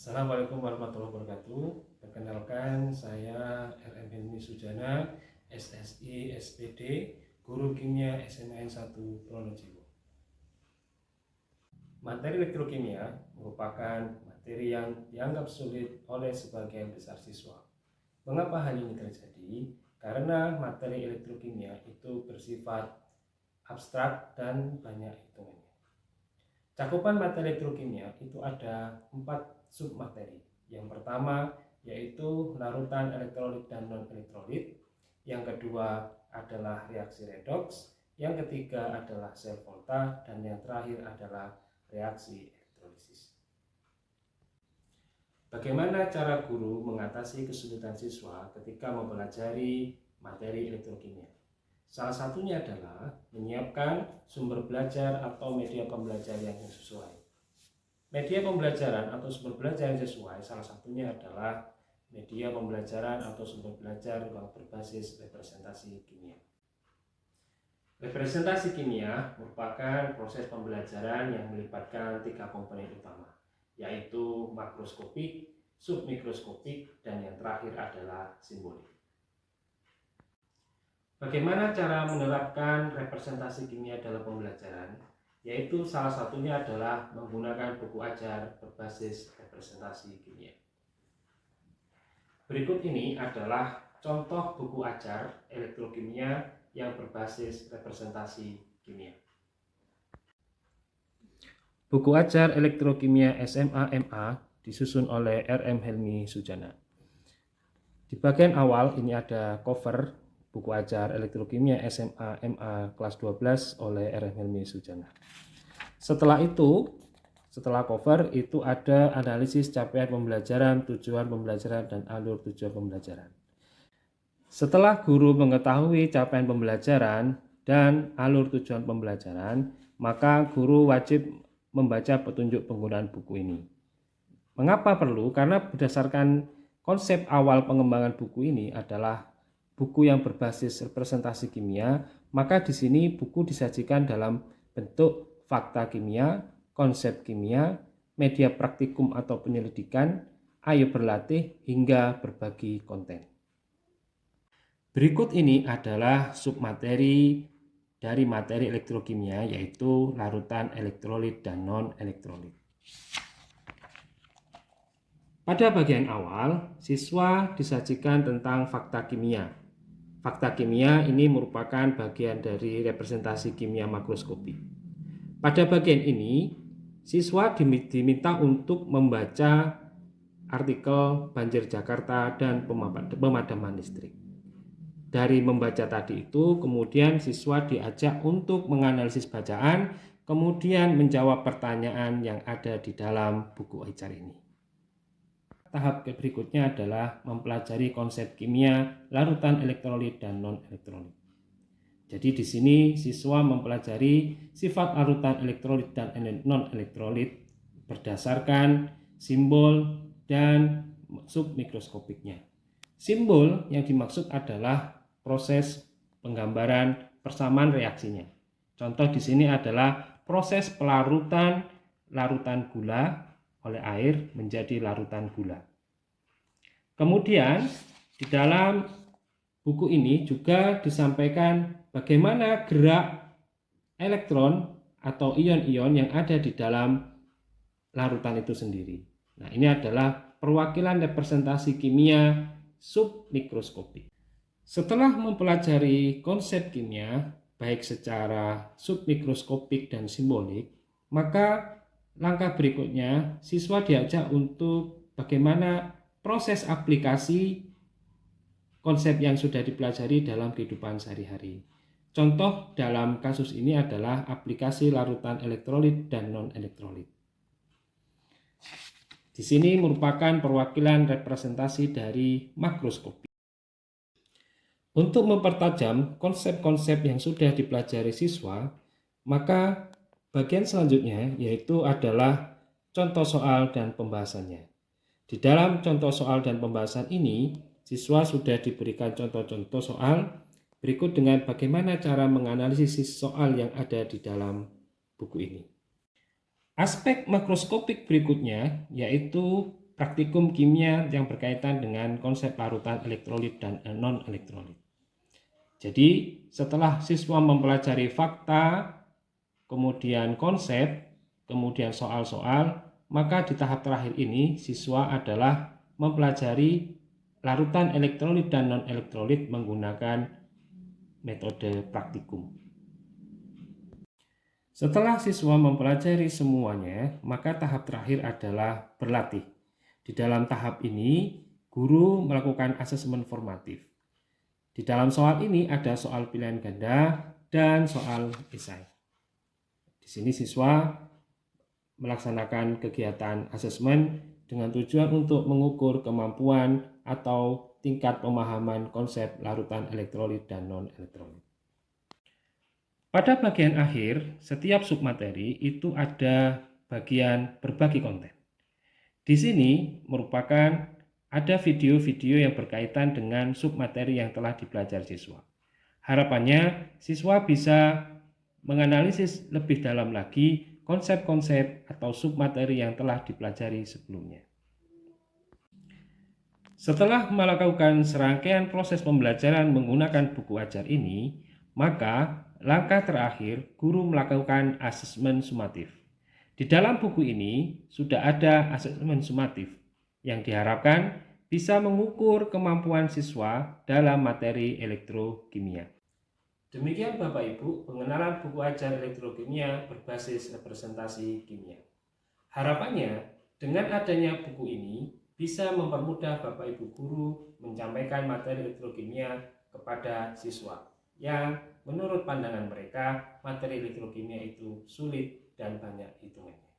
Assalamualaikum warahmatullahi wabarakatuh. Perkenalkan, saya RM Helmi Sujana, SSI SPD, Guru Kimia SMAN 1 Pronojiwo. Materi elektrokimia merupakan materi yang dianggap sulit oleh sebagian besar siswa. Mengapa hal ini terjadi? Karena materi elektrokimia itu bersifat abstrak dan banyak hitungannya. Cakupan materi elektrokimia itu ada 4 submateri. Yang pertama yaitu larutan elektrolit dan non-elektrolit. Yang kedua adalah reaksi redoks. Yang ketiga adalah sel volta. Dan yang terakhir adalah reaksi elektrolisis. Bagaimana cara guru mengatasi kesulitan siswa ketika mempelajari materi elektrokimia? Salah satunya adalah menyiapkan sumber belajar atau media pembelajaran yang sesuai. Media pembelajaran atau sumber belajar yang sesuai salah satunya adalah media pembelajaran atau sumber belajar yang berbasis representasi kimia. Representasi kimia merupakan proses pembelajaran yang melibatkan 3 komponen utama, yaitu makroskopik, submikroskopik, dan yang terakhir adalah simbolik. Bagaimana cara menerapkan representasi kimia dalam pembelajaran? Yaitu salah satunya adalah menggunakan buku ajar berbasis representasi kimia. Berikut ini adalah contoh buku ajar elektrokimia yang berbasis representasi kimia. Buku ajar elektrokimia SMA MA disusun oleh RM Helmi Sujana. Di bagian awal ini ada cover buku ajar elektrokimia SMA MA kelas 12 oleh RM Helmi Sujana. Setelah cover itu ada analisis capaian pembelajaran, tujuan pembelajaran, dan alur tujuan pembelajaran. Setelah guru mengetahui capaian pembelajaran dan alur tujuan pembelajaran, maka guru wajib membaca petunjuk penggunaan buku ini. Mengapa perlu? Karena berdasarkan konsep awal pengembangan buku ini adalah buku yang berbasis representasi kimia, maka di sini buku disajikan dalam bentuk fakta kimia, konsep kimia, media praktikum atau penyelidikan, ayo berlatih, hingga berbagi konten. Berikut ini adalah submateri dari materi elektrokimia, yaitu larutan elektrolit dan non-elektrolit. Pada bagian awal, siswa disajikan tentang fakta kimia. Fakta kimia ini merupakan bagian dari representasi kimia makroskopik. Pada bagian ini, siswa diminta untuk membaca artikel banjir Jakarta dan pemadaman listrik. Dari membaca tadi itu, kemudian siswa diajak untuk menganalisis bacaan, kemudian menjawab pertanyaan yang ada di dalam buku ajar ini. Tahap berikutnya adalah mempelajari konsep kimia, larutan elektrolit dan non-elektrolit. Jadi di sini siswa mempelajari sifat larutan elektrolit dan non-elektrolit berdasarkan simbol dan submikroskopiknya. Simbol yang dimaksud adalah proses penggambaran persamaan reaksinya. Contoh di sini adalah proses pelarutan larutan gula oleh air menjadi larutan gula. Kemudian di dalam buku ini juga disampaikan bagaimana gerak elektron atau ion-ion yang ada di dalam larutan itu sendiri. Nah, ini adalah perwakilan representasi kimia submikroskopik. Setelah mempelajari konsep kimia baik secara submikroskopik dan simbolik, maka langkah berikutnya siswa diajak untuk bagaimana proses aplikasi konsep yang sudah dipelajari dalam kehidupan sehari-hari. Contoh dalam kasus ini adalah aplikasi larutan elektrolit dan non-elektrolit. Di sini merupakan perwakilan representasi dari makroskopi. Untuk mempertajam konsep-konsep yang sudah dipelajari siswa, maka bagian selanjutnya yaitu adalah contoh soal dan pembahasannya. Di dalam contoh soal dan pembahasan ini, siswa sudah diberikan contoh-contoh soal berikut dengan bagaimana cara menganalisis soal yang ada di dalam buku ini. Aspek makroskopik berikutnya yaitu praktikum kimia yang berkaitan dengan konsep larutan elektrolit dan non-elektrolit. Jadi setelah siswa mempelajari fakta, kemudian konsep, kemudian soal-soal, maka di tahap terakhir ini siswa adalah mempelajari larutan elektrolit dan non-elektrolit menggunakan metode praktikum. Setelah siswa mempelajari semuanya, maka tahap terakhir adalah berlatih. Di dalam tahap ini, guru melakukan asesmen formatif. Di dalam soal ini ada soal pilihan ganda dan soal esai. Di sini siswa melaksanakan kegiatan asesmen dengan tujuan untuk mengukur kemampuan atau tingkat pemahaman konsep larutan elektrolit dan non-elektrolit. Pada bagian akhir, setiap submateri itu ada bagian berbagi konten. Di sini merupakan ada video-video yang berkaitan dengan submateri yang telah dipelajari siswa. Harapannya, siswa bisa menganalisis lebih dalam lagi konsep-konsep atau submateri yang telah dipelajari sebelumnya. Setelah melakukan serangkaian proses pembelajaran menggunakan buku ajar ini, maka langkah terakhir guru melakukan asesmen sumatif. Di dalam buku ini sudah ada asesmen sumatif yang diharapkan bisa mengukur kemampuan siswa dalam materi elektrokimia. Demikian Bapak Ibu pengenalan buku ajar elektrokimia berbasis representasi kimia. Harapannya dengan adanya buku ini bisa mempermudah Bapak Ibu guru menyampaikan materi elektrokimia kepada siswa yang menurut pandangan mereka materi elektrokimia itu sulit dan banyak hitungannya.